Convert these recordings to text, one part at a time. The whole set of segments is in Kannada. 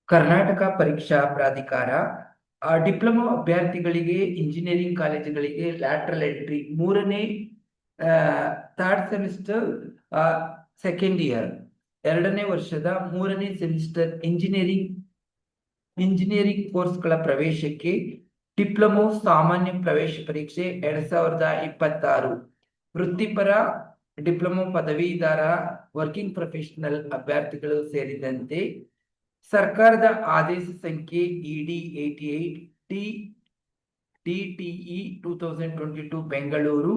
ಕರ್ನಾಟಕ ಪರೀಕ್ಷಾ ಪ್ರಾಧಿಕಾರ ಡಿಪ್ಲೊಮಾ ಅಭ್ಯರ್ಥಿಗಳಿಗೆ ಇಂಜಿನಿಯರಿಂಗ್ ಕಾಲೇಜುಗಳಿಗೆ ಲ್ಯಾಟ್ರಲ್ ಎಂಟ್ರಿ ಮೂರನೇ ಥರ್ಡ್ ಸೆಮಿಸ್ಟರ್ ಸೆಕೆಂಡ್ ಇಯರ್ ಎರಡನೇ ವರ್ಷದ ಮೂರನೇ ಸೆಮಿಸ್ಟರ್ ಇಂಜಿನಿಯರಿಂಗ್ ಕೋರ್ಸ್ಗಳ ಪ್ರವೇಶಕ್ಕೆ ಡಿಪ್ಲೊಮೊ ಸಾಮಾನ್ಯ ಪ್ರವೇಶ ಪರೀಕ್ಷೆ 2026 ವೃತ್ತಿಪರ ಡಿಪ್ಲೊಮೊ ಪದವೀಧರ ವರ್ಕಿಂಗ್ ಪ್ರೊಫೆಷನಲ್ ಅಭ್ಯರ್ಥಿಗಳು ಸೇರಿದಂತೆ ಸರ್ಕಾರದ ಆದೇಶ ಸಂಖ್ಯೆ ಇಡಿ 88 ಟಿಟಿಇ 2022 ಬೆಂಗಳೂರು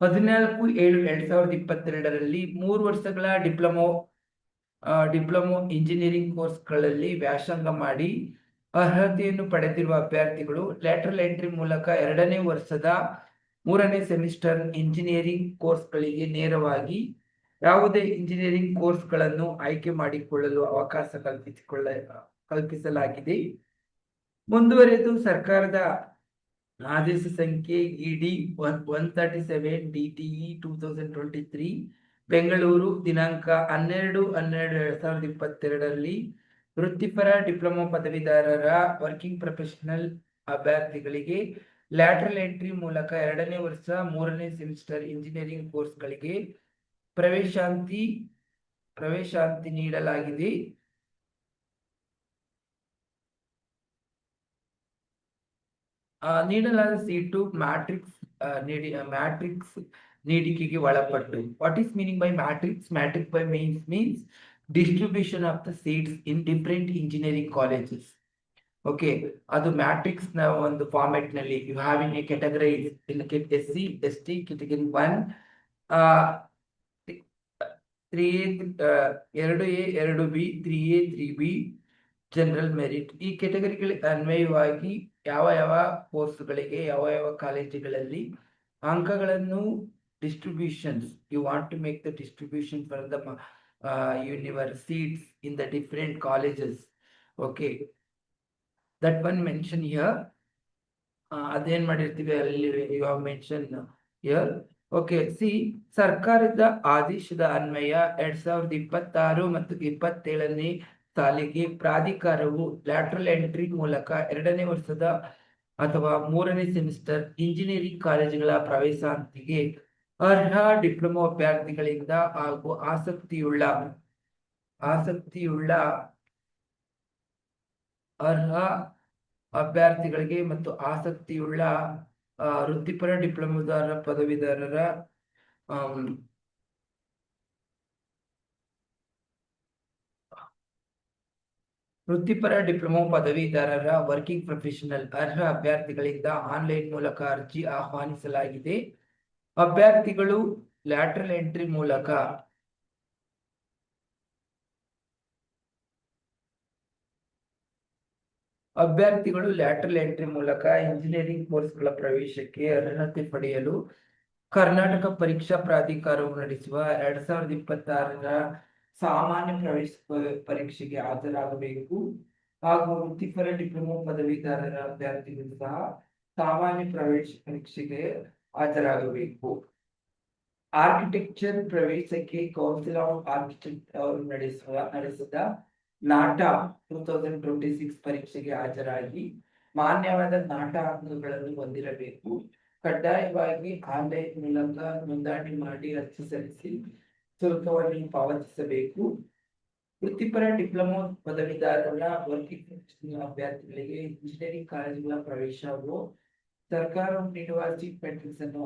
14/7/2022ರಲ್ಲಿ 3 ವರ್ಷಗಳ ಡಿಪ್ಲೊಮೊ ಇಂಜಿನಿಯರಿಂಗ್ ಕೋರ್ಸ್ಗಳಲ್ಲಿ ವ್ಯಾಸಂಗ ಮಾಡಿ ಅರ್ಹತೆಯನ್ನು ಪಡೆದಿರುವ ಅಭ್ಯರ್ಥಿಗಳು ಲ್ಯಾಟರಲ್ ಎಂಟ್ರಿ ಮೂಲಕ ಎರಡನೇ ವರ್ಷದ ಮೂರನೇ ಸೆಮಿಸ್ಟರ್ ಇಂಜಿನಿಯರಿಂಗ್ ಕೋರ್ಸ್ಗಳಿಗೆ ನೇರವಾಗಿ ಯಾವುದೇ ಇಂಜಿನಿಯರಿಂಗ್ ಕೋರ್ಸ್ಗಳನ್ನು ಆಯ್ಕೆ ಮಾಡಿಕೊಳ್ಳಲು ಅವಕಾಶ ಕಲ್ಪಿಸಲಾಗಿದೆ. ಮುಂದುವರೆದು ಸರ್ಕಾರದ ಆದೇಶ ಸಂಖ್ಯೆ ಇಡಿ 137 ಡಿಟಿಇ 2023 ಬೆಂಗಳೂರು ದಿನಾಂಕ 12/12/2022ರಲ್ಲಿ ವೃತ್ತಿಪರ ಡಿಪ್ಲೊಮಾ ಪದವೀಧರರ ವರ್ಕಿಂಗ್ ಪ್ರೊಫೆಷನಲ್ ಅಭ್ಯರ್ಥಿಗಳಿಗೆ ಲ್ಯಾಟರಲ್ ಎಂಟ್ರಿ ಮೂಲಕ ಎರಡನೇ ವರ್ಷ ಮೂರನೇ ಸೆಮಿಸ್ಟರ್ ಇಂಜಿನಿಯರಿಂಗ್ ಕೋರ್ಸ್ಗಳಿಗೆ ಪ್ರವೇಶಾಂತಿ ನೀಡಲಾಗಿದೆ. ನೀಡಲಾದ ಸೀಟು ಮ್ಯಾಟ್ರಿಕ್ಸ್ ನೀಡಿಕೆಗೆ ಒಳಪಟ್ಟು. What is meaning by matrix? Matrix by means distribution of the seats in different engineering colleges. Okay, ಅದು ಮ್ಯಾಟ್ರಿಕ್ಸ್ ನ ಒಂದು ಫಾರ್ಮೆಟ್ ನಲ್ಲಿ you have in a categorise in SC ST category 1 3A 2A 2B 3A 3B general merit. ಈ ಕೆಟಗರಿಗಳಿಗೆ ಅನ್ವಯವಾಗಿ ಯಾವ ಕೋರ್ಸ್ಗಳಿಗೆ ಯಾವ ಕಾಲೇಜುಗಳಲ್ಲಿ ಅಂಕಗಳನ್ನು distributions you want to make the distribution for the your seats in the different colleges. Okay, that one mention here. ಅದೇನ್ ಮಾಡಿರ್ತೀವಿ ಅಲ್ಲಿ you have mention here. Okay, ಸಿ ಸರ್ಕಾರದ ಆದೇಶದ ಅನ್ವಯ 2026 ಮತ್ತು 27ನೇ ಸಾಲಿಗೆ ಪ್ರಾಧಿಕಾರವು ಲ್ಯಾಟರಲ್ ಎಂಟ್ರಿ ಮೂಲಕ ಎರಡನೇ ವರ್ಷದ ಅಥವಾ ಮೂರನೇ ಸೆಮಿಸ್ಟರ್ ಇಂಜಿನಿಯರಿಂಗ್ ಕಾಲೇಜುಗಳ ಪ್ರವೇಶಾಂತಿಗೆ ಅರ್ಹ ಡಿಪ್ಲೊಮಾ ಅಭ್ಯರ್ಥಿಗಳಿಂದ ಹಾಗೂ ಆಸಕ್ತಿಯುಳ್ಳ ಅರ್ಹ ಅಭ್ಯರ್ಥಿಗಳಿಗೆ ಮತ್ತು ಆಸಕ್ತಿಯುಳ್ಳ ವೃತ್ತಿಪರ ಡಿಪ್ಲೊಮಾದಾರ ಪದವೀಧರರ ವೃತ್ತಿಪರ ಡಿಪ್ಲೊಮಾ ಪದವೀಧರರ ವರ್ಕಿಂಗ್ ಪ್ರೊಫೆಷನಲ್ ಅರ್ಹ ಅಭ್ಯರ್ಥಿಗಳಿಂದ ಆನ್ಲೈನ್ ಮೂಲಕ ಅರ್ಜಿ ಆಹ್ವಾನಿಸಲಾಗಿದೆ. ಅಭ್ಯರ್ಥಿಗಳು ಲ್ಯಾಟರಲ್ ಎಂಟ್ರಿ ಮೂಲಕ ಇಂಜಿನಿಯರಿಂಗ್ ಕೋರ್ಸ್ಗಳ ಪ್ರವೇಶಕ್ಕೆ ಅರ್ಹತೆ ಪಡೆಯಲು ಕರ್ನಾಟಕ ಪರೀಕ್ಷಾ ಪ್ರಾಧಿಕಾರವು ನಡೆಸುವ 2026ರ ಸಾಮಾನ್ಯ ಪ್ರವೇಶ ಪರೀಕ್ಷೆಗೆ ಹಾಜರಾಗಬೇಕು ಹಾಗೂ ವೃತ್ತಿಪರ ಡಿಪ್ಲೊಮಾ ಪದವೀಧರರ ಅಭ್ಯರ್ಥಿಗಳು ಸಹ ಸಾಮಾನ್ಯ ಪ್ರವೇಶ ಪರೀಕ್ಷೆಗೆ ಹಾಜರಾಗಬೇಕು. ಆರ್ಕಿಟೆಕ್ಚರ್ ಪ್ರವೇಶಕ್ಕೆ ಕೌನ್ಸಿಲ್ ಆಫ್ ಆರ್ಕಿಟೆಕ್ಟ್ ಅವರು ನಡೆಸಿದ ನಾಟಾ 2026 ಪರೀಕ್ಷೆಗೆ ಹಾಜರಾಗಿ ಮಾನ್ಯವಾದ ನಾಟಾ ಅಂಕಗಳನ್ನು ಹೊಂದಿರಬೇಕು. ಕಡ್ಡಾಯವಾಗಿ ಆನ್ಲೈನ್ ಮೂಲಕ ನೋಂದಣಿ ಮಾಡಿ ಅರ್ಜಿ ಸಲ್ಲಿಸಿ ಶುಲ್ಕವನ್ನು ಪಾವತಿಸಬೇಕು. ವೃತ್ತಿಪರ ಡಿಪ್ಲೊಮಾ ಪದವೀಧರರ ವರ್ಕಿಂಗ್ ಪ್ರೊಫೆಷನಲ್ ಅಭ್ಯರ್ಥಿಗಳಿಗೆ ಇಂಜಿನಿಯರಿಂಗ್ ಕಾಲೇಜುಗಳ ಪ್ರವೇಶವು ಸರ್ಕಾರವು ನೀಡುವ ಸೀಟ್ ಮ್ಯಾಟ್ರಿಕ್ಸ್ ಅನ್ನು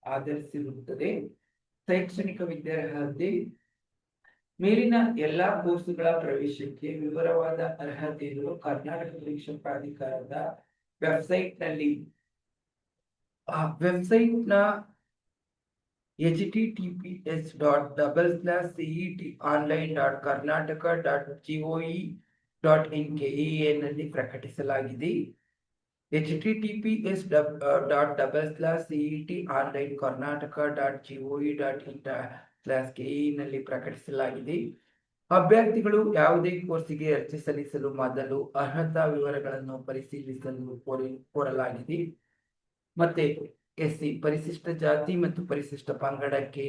ಆಧರಿಸಿರುತ್ತದೆ. ಶೈಕ್ಷಣಿಕ ವಿದ್ಯಾರ್ಹತೆ ಮೇಲಿನ ಎಲ್ಲಾ ಕೋರ್ಸುಗಳ ಪ್ರವೇಶಕ್ಕೆ ವಿವರವಾದ ಅರ್ಹತೆಯನ್ನು ಕರ್ನಾಟಕ ಪರೀಕ್ಷಾ ಪ್ರಾಧಿಕಾರದ ವೆಬ್ಸೈಟ್ನ https://cetonline.karnataka.gov.in ನಲ್ಲಿ ಪ್ರಕಟಿಸಲಾಗಿದೆ. https://cetonline.karnataka.gov.in ನಲ್ಲಿ ಪ್ರಕಟಿಸಲಾಗಿದೆ. ಅಭ್ಯರ್ಥಿಗಳು ಯಾವುದೇ ಕೋರ್ಸಿಗೆ ಅರ್ಜಿ ಸಲ್ಲಿಸಲು ಮೊದಲು ಅರ್ಹತಾ ವಿವರಗಳನ್ನು ಪರಿಶೀಲಿಸಲು ಕೋರಲಾಗಿದೆ. ಮತ್ತೆ SC ಪರಿಶಿಷ್ಟ ಜಾತಿ ಮತ್ತು ಪರಿಶಿಷ್ಟ ಪಂಗಡಕ್ಕೆ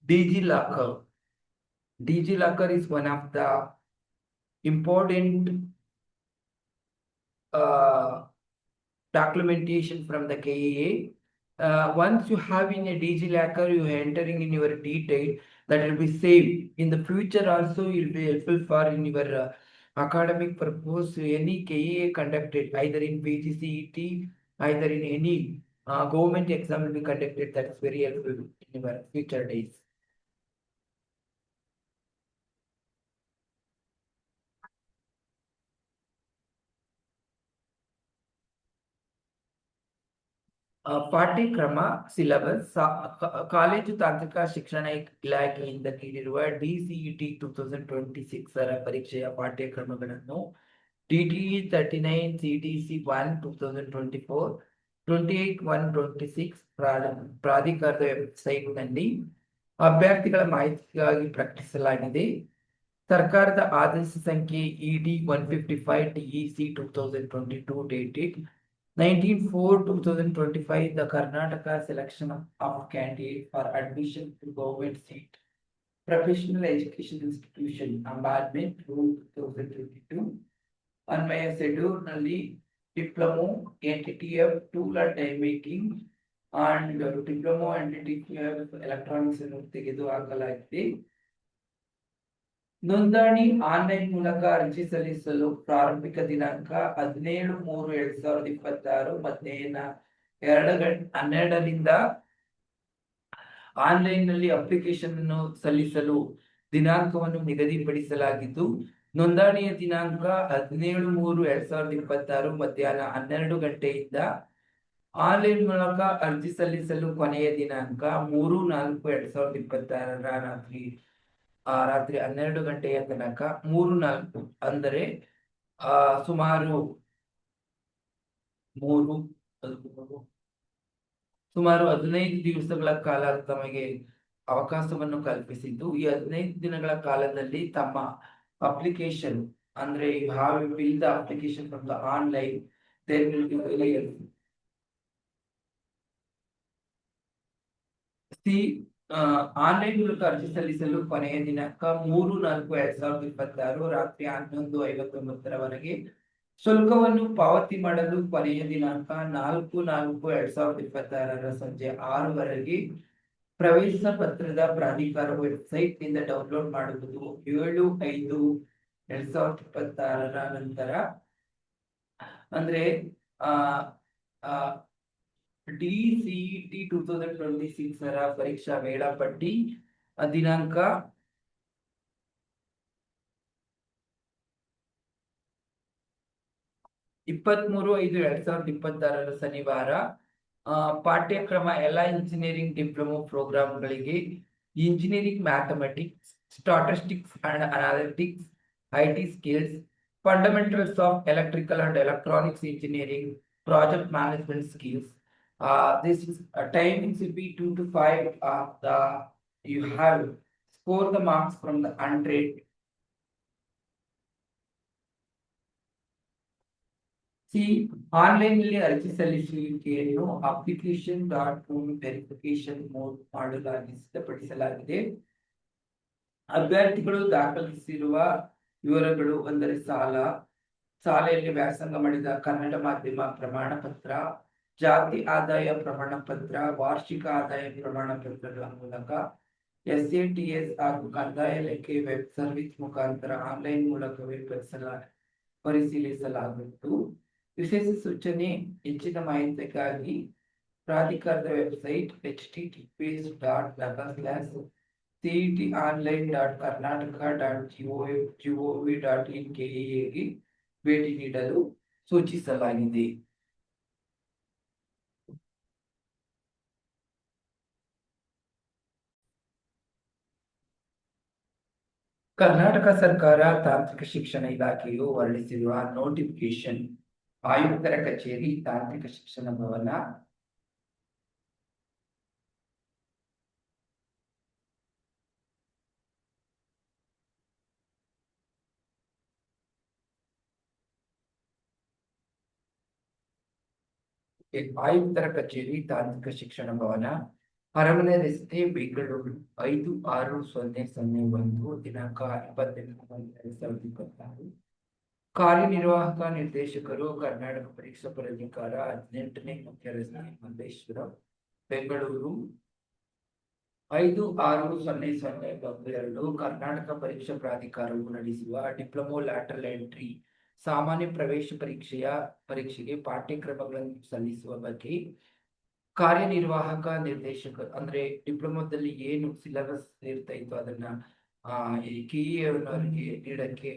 DigiLocker is one of the important documentation from the KEA. Once you have in a DigiLocker, you are entering in your detail that will be saved. In the future also, it will be helpful for in your academic purpose. Any KEA conducted, either in PGCET, either in any government exam will be conducted. That is very helpful in your future days. ಪಾಠ್ಯಕ್ರಮ ಸಿಲೆಬಸ್ ಕಾಲೇಜು ತಾಂತ್ರಿಕ ಶಿಕ್ಷಣ ಇಲಾಖೆಯಿಂದ ನೀಡಿರುವ DCET 2026 ಪರೀಕ್ಷೆಯ ಪಾಠ್ಯಕ್ರಮಗಳನ್ನು DTE 39 CTC 1 2024 28/1/26 ಪ್ರಾಧಿಕಾರದ ವೆಬ್ಸೈಟ್ನಲ್ಲಿ ಅಭ್ಯರ್ಥಿಗಳ ಮಾಹಿತಿಗಾಗಿ ಪ್ರಕಟಿಸಲಾಗಿದೆ. ಸರ್ಕಾರದ ಆದೇಶ ಸಂಖ್ಯೆ ED 155 TEC 2022 dated 19/4/2025, the Karnataka selection of candidate for admission to government seat, professional education institution, amendment rule 2022. ಅನ್ವಯ ಶೆಡ್ಯೂಲ್ ನಲ್ಲಿ diploma NTTF tool and time making and diploma NTTF electronics ಅನ್ನು ತೆಗೆದುಹಾಕಲಾಗಿದೆ. ನೋಂದಣಿ ಆನ್ಲೈನ್ ಮೂಲಕ ಅರ್ಜಿ ಸಲ್ಲಿಸಲು ಪ್ರಾರಂಭಿಕ ದಿನಾಂಕ 17/3/2026 ಮಧ್ಯಾಹ್ನ 12:12ರಿಂದ ಆನ್ಲೈನ್ ನಲ್ಲಿ ಅಪ್ಲಿಕೇಶನ್ ಅನ್ನು ಸಲ್ಲಿಸಲು ದಿನಾಂಕವನ್ನು ನಿಗದಿಪಡಿಸಲಾಗಿದ್ದು, ನೋಂದಣಿಯ ದಿನಾಂಕ 17/3/2026 ಮಧ್ಯಾಹ್ನ 12 ಗಂಟೆಯಿಂದ ಆನ್ಲೈನ್ ಮೂಲಕ ಅರ್ಜಿ ಸಲ್ಲಿಸಲು ಕೊನೆಯ ದಿನಾಂಕ 3/4/2026 ರಾತ್ರಿ 12 ಗಂಟೆಯ ತನಕ 3/4 ಅಂದರೆ ಸುಮಾರು 15 ದಿವಸಗಳ ಕಾಲ ತಮಗೆ ಅವಕಾಶವನ್ನು ಕಲ್ಪಿಸಿದ್ದು, ಈ 15 ದಿನಗಳ ಕಾಲದಲ್ಲಿ ತಮ್ಮ ಅಪ್ಲಿಕೇಶನ್ ಅಂದ್ರೆ you have to fill the application from the online, then will be very helpful. Online ಮೂಲಕ ಅರ್ಜಿ ಸಲ್ಲಿಸಲು ಕೊನೆಯ ದಿನಾಂಕ 3/4/2026 ರಾತ್ರಿ 11:59 ಶುಲ್ಕವನ್ನು ಪಾವತಿ ಮಾಡಲು ಕೊನೆಯ ದಿನಾಂಕ 4/4/2026 ಸಂಜೆ 6 ಪ್ರವೇಶ ಪತ್ರದ ಪ್ರಾಧಿಕಾರ ವೆಬ್ಸೈಟ್ ನಿಂದ ಡೌನ್ಲೋಡ್ ಮಾಡುವುದು 7/5/2026 ನಂತರ ಅಂದ್ರೆ DCET 2026 ಪರೀಕ್ಷಾ ವೇಳಾಪಟ್ಟಿ ದಿನಾಂಕ 23/5/2026 ಶನಿವಾರ. ಪಾಠ್ಯಕ್ರಮ ಎಲ್ಲ ಇಂಜಿನಿಯರಿಂಗ್ ಡಿಪ್ಲೊಮೊ ಪ್ರೋಗ್ರಾಂಗಳಿಗೆ engineering mathematics, statistics and analytics, IT skills, fundamentals of electrical and electronics engineering, project management skills. This timings will be 2 to 5. You have score the marks from the 100. Online ನಲ್ಲಿ ಅರ್ಜಿ ಸಲ್ಲಿಸುವಿಕೆಯನ್ನು application.com ವೆರಿಫಿಕೇಶನ್ ಮೋಡ್ ಮಾಡಲಾಗಿ ಸಿದ್ಧಪಡಿಸಲಾಗಿದೆ. ಅಭ್ಯರ್ಥಿಗಳು ದಾಖಲಿಸಿರುವ ವಿವರಗಳು ಅಂದರೆ ಶಾಲೆಯಲ್ಲಿ ವ್ಯಾಸಂಗ ಮಾಡಿದ ಕನ್ನಡ ಮಾಧ್ಯಮ ಪ್ರಮಾಣ ಪತ್ರ, ಜಾತಿ ಆದಾಯ ಪ್ರಮಾಣ ಪತ್ರ, ವಾರ್ಷಿಕ ಆದಾಯ ಪ್ರಮಾಣ ಪತ್ರಗಳ ಮೂಲಕ SATS ಹಾಗೂ ಕಂದಾಯ ಇಲಾಖೆ ವೆಬ್ ಸರ್ವಿಸ್ ಮುಖಾಂತರ ಆನ್ಲೈನ್ ಮೂಲಕವೇ ಪರಿಶೀಲಿಸಲಾಗುವುದು. ವಿಶೇಷ ಸೂಚನೆ: ಹೆಚ್ಚಿನ ಮಾಹಿತಿಗಾಗಿ ಪ್ರಾಧಿಕಾರದ ವೆಬ್ಸೈಟ್ https://cetonline.karnataka.gov.in ಗೆ ಭೇಟಿ ನೀಡಲು ಸೂಚಿಸಲಾಗಿದೆ. ಕರ್ನಾಟಕ ಸರ್ಕಾರ ತಾಂತ್ರಿಕ ಶಿಕ್ಷಣ ಇಲಾಖೆಯು ಹೊರಡಿಸಿರುವ ನೋಟಿಫಿಕೇಶನ್ ಆಯುಕ್ತರ ಕಚೇರಿ ತಾಂತ್ರಿಕ ಶಿಕ್ಷಣ ಭವನ ಆಯುಕ್ತರ ಕಚೇರಿ ತಾಂತ್ರಿಕ ಶಿಕ್ಷಣ ಭವನ ಅರಮನೆ ರಸ್ತೆ, ಬೆಂಗಳೂರು 56001 ದಿನಾಂಕ 28/1/2026. ಕಾರ್ಯನಿರ್ವಾಹಕ ನಿರ್ದೇಶಕರು ಕರ್ನಾಟಕ ಪರೀಕ್ಷಾ ಪ್ರಾಧಿಕಾರ 18ನೇ ಮುಖ್ಯ ರಸ್ತೆ, ಮಲ್ಲೇಶ್ವರ, ಬೆಂಗಳೂರು 56002. ಕರ್ನಾಟಕ ಪರೀಕ್ಷಾ ಪ್ರಾಧಿಕಾರವು ನಡೆಸುವ ಡಿಪ್ಲೊಮೊ ಲ್ಯಾಟರಲ್ ಎಂಟ್ರಿ ಸಾಮಾನ್ಯ ಪ್ರವೇಶ ಪರೀಕ್ಷೆಗೆ ಪಾಠ್ಯಕ್ರಮಗಳನ್ನು ಸಲ್ಲಿಸುವ ಬಗ್ಗೆ ಕಾರ್ಯನಿರ್ವಾಹಕ ನಿರ್ದೇಶಕ ಅಂದ್ರೆ ಡಿಪ್ಲೊಮೊದಲ್ಲಿ ಏನು ಸಿಲೆಬಸ್ ಇರ್ತಾ ಇತ್ತು ಅದನ್ನ ಕೆಇಎವರಿಗೆ ನೀಡಕ್ಕೆ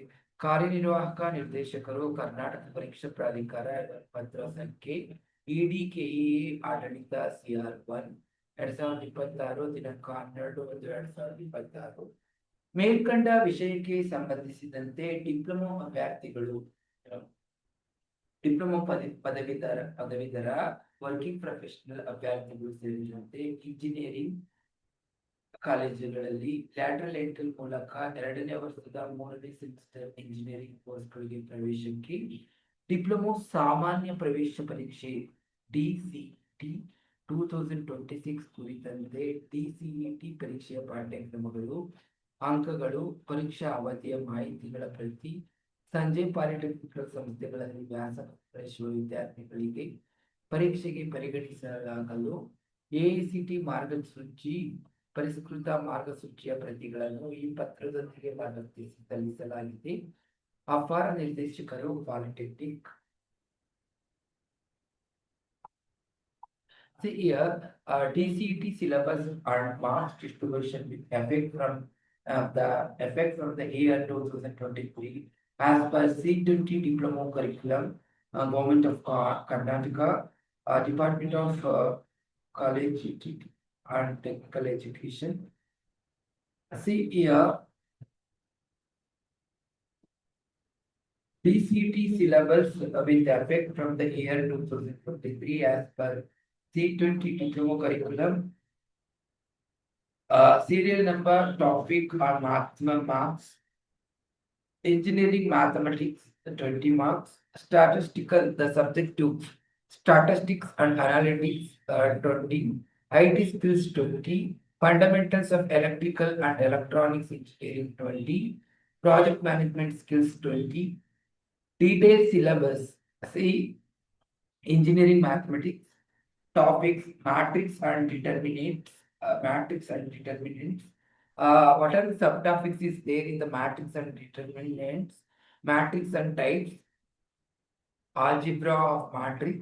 ಕಾರ್ಯನಿರ್ವಾಹಕ ನಿರ್ದೇಶಕರು ಕರ್ನಾಟಕ ಪರೀಕ್ಷಾ ಪ್ರಾಧಿಕಾರ ಪತ್ರ ಸಂಖ್ಯೆ ಇಡಿಕೆಇಎ ಆಡಳಿತ CR1 2026 ದಿನಾಂಕ 12/1/2026. ಮೇಲ್ಕಂಡ ವಿಷಯಕ್ಕೆ ಸಂಬಂಧಿಸಿದಂತೆ ಡಿಪ್ಲೊಮೊ ಅಭ್ಯರ್ಥಿಗಳು ಡಿಪ್ಲೊಮೊ ಪದವೀಧರ ವರ್ಕಿಂಗ್ ಪ್ರೊಫೆಷನಲ್ ಅಭ್ಯರ್ಥಿಗಳು ಸೇರಿದಂತೆ ಇಂಜಿನಿಯರಿಂಗ್ ಕಾಲೇಜುಗಳಲ್ಲಿ ಲ್ಯಾಟರಲ್ ಎಂಟ್ರಿ ಮೂಲಕ 2ನೇ ವರ್ಷದ 3ನೇ ಸೆಮಿಸ್ಟರ್ ಇಂಜಿನಿಯರಿಂಗ್ ಕೋರ್ಸ್ಗಳಿಗೆ ಪ್ರವೇಶಕ್ಕೆ ಡಿಪ್ಲೊಮೊ ಸಾಮಾನ್ಯ ಪ್ರವೇಶ ಪರೀಕ್ಷೆ DCET 2026 ಕುರಿತಂತೆ DCET ಪರೀಕ್ಷೆಯ ಪಾಠ್ಯಕ್ರಮಗಳು, ಅಂಕಗಳು, ಪರೀಕ್ಷಾ ಅವಧಿಯ ಮಾಹಿತಿಗಳ ಪ್ರತಿ ಸಂಜೆ ಪಾಲಿಟೆಕ್ನಿಕ್ ಸಂಸ್ಥೆಗಳಲ್ಲಿ ವ್ಯಾಸ ನಡೆಸುವ ವಿದ್ಯಾರ್ಥಿಗಳಿಗೆ ಪರೀಕ್ಷೆಗೆ ಪರಿಗಣಿಸಲಾಗಲು AICT ಮಾರ್ಗಸೂಚಿ ಪರಿಷ್ಕೃತ ಮಾರ್ಗಸೂಚಿಯ ಪ್ರತಿಗಳನ್ನು ಈ ಪತ್ರದೊಂದಿಗೆ ಲಗತ್ತಿಸಿ ಸಲ್ಲಿಸಲಾಗಿದೆ. ಅಪಾರ ನಿರ್ದೇಶಕರು polytechnic. See here, DCET syllabus and marks distribution with effect from the year 2023 as per C20 diploma curriculum, Government of Karnataka, Department of College and Technical Education. See here, DCET syllabus with effect from the year 2023 as per C20 diploma curriculum. Serial number, topic or maximum marks. Engineering mathematics 20 marks. Statistical, the subject to statistics and analytics 20. IT skills 20. Fundamentals of electrical and electronics engineering 20. Project management skills 20. Detailed syllabus. See, engineering mathematics. Topics, matrix and determinants. What are the subtopics is there in the matrix and determinants? Matrix and types, algebra of matrix,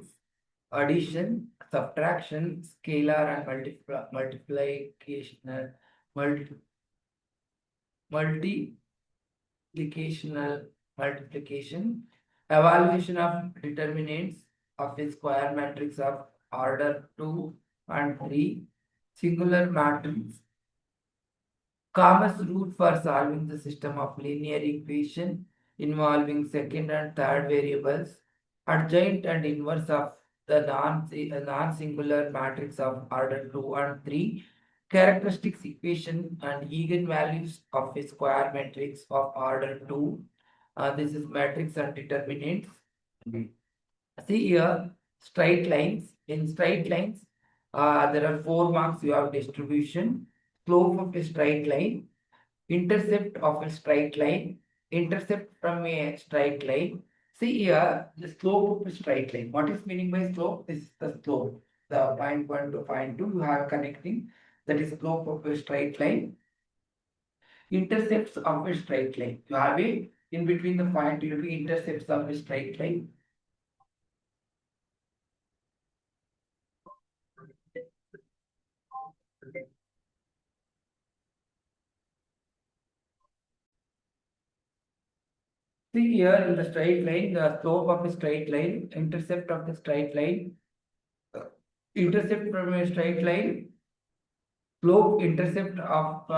addition, subtraction, scalar and multiplication, multiplication, evaluation of determinants of a square matrix of order 2 and 3, singular matrix, Kama's root for solving the system of linear equation involving second and third variables, adjoint and inverse of the non-singular matrix of order 2 and 3, characteristics equation and eigenvalues of a square matrix of order 2. This is matrix and determinants. See here, straight lines. In straight lines, there are 4 marks. You have distribution, slope of a straight line, intercept of a straight line, intercept from a straight line. See here, the slope of a straight line. What is meaning by slope? This is the slope. The point 1 to point 2 you have connecting. That is slope of a straight line. Intercepts of a straight line. You have a in between the point you have intercepts of a straight line. See here in the straight line, the slope of a straight line, intercept of the straight line, intercept from a straight line, slope intercept of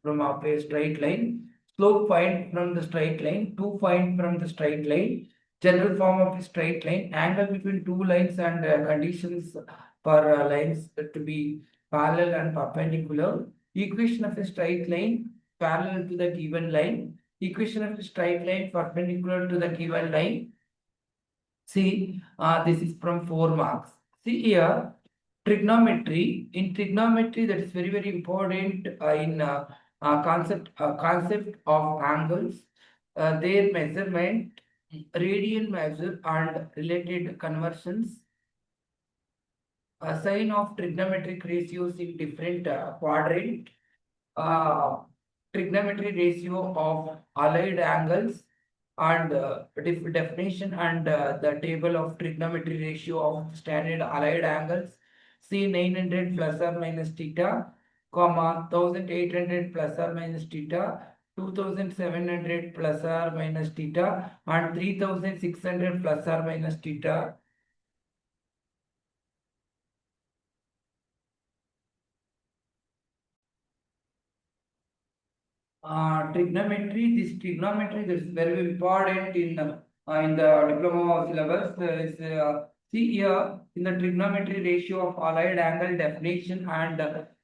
from a straight line, slope point from the straight line, 2 point from the straight line, general form of a straight line, angle between two lines and conditions for lines to be parallel and perpendicular, equation of a straight line parallel to the given line, equation of a straight line perpendicular to the given line. See, this is from 4 marks. See here, trigonometry. In trigonometry, that is very important in concept of angles, their measurement, radian measure, and related conversions. A sign of trigonometric ratios in different quadrant. Uh, Trigonometry ratio of allied angles and definition and the table of trigonometry ratio of standard allied angles. C 900 plus or minus theta, comma 1800 plus or minus theta, 2700 plus or minus theta, and 3600 plus or minus theta. This trigonometry that is very important in the diploma syllabus. See here in the trigonometry ratio of allied angle definition and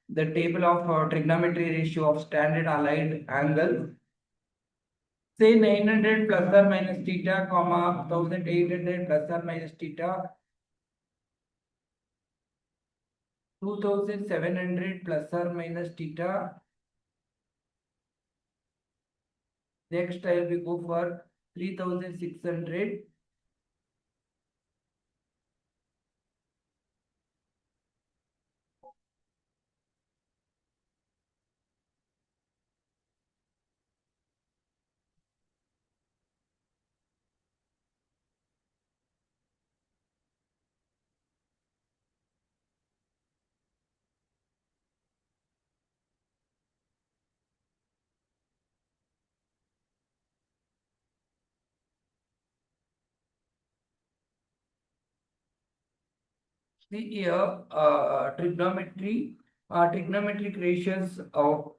the table of trigonometry ratio of standard allied angle. Say 900 plus or minus theta, comma 1800 plus or minus theta, 2700 plus or minus theta. Next, I will go for 3600. See here, trigonometric ratios of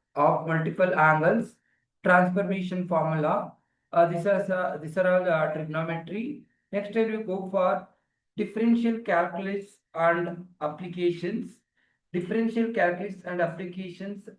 multiple angles, transformation formula. These are all trigonometry. Next, I will go for differential calculus and applications. Differential calculus and applications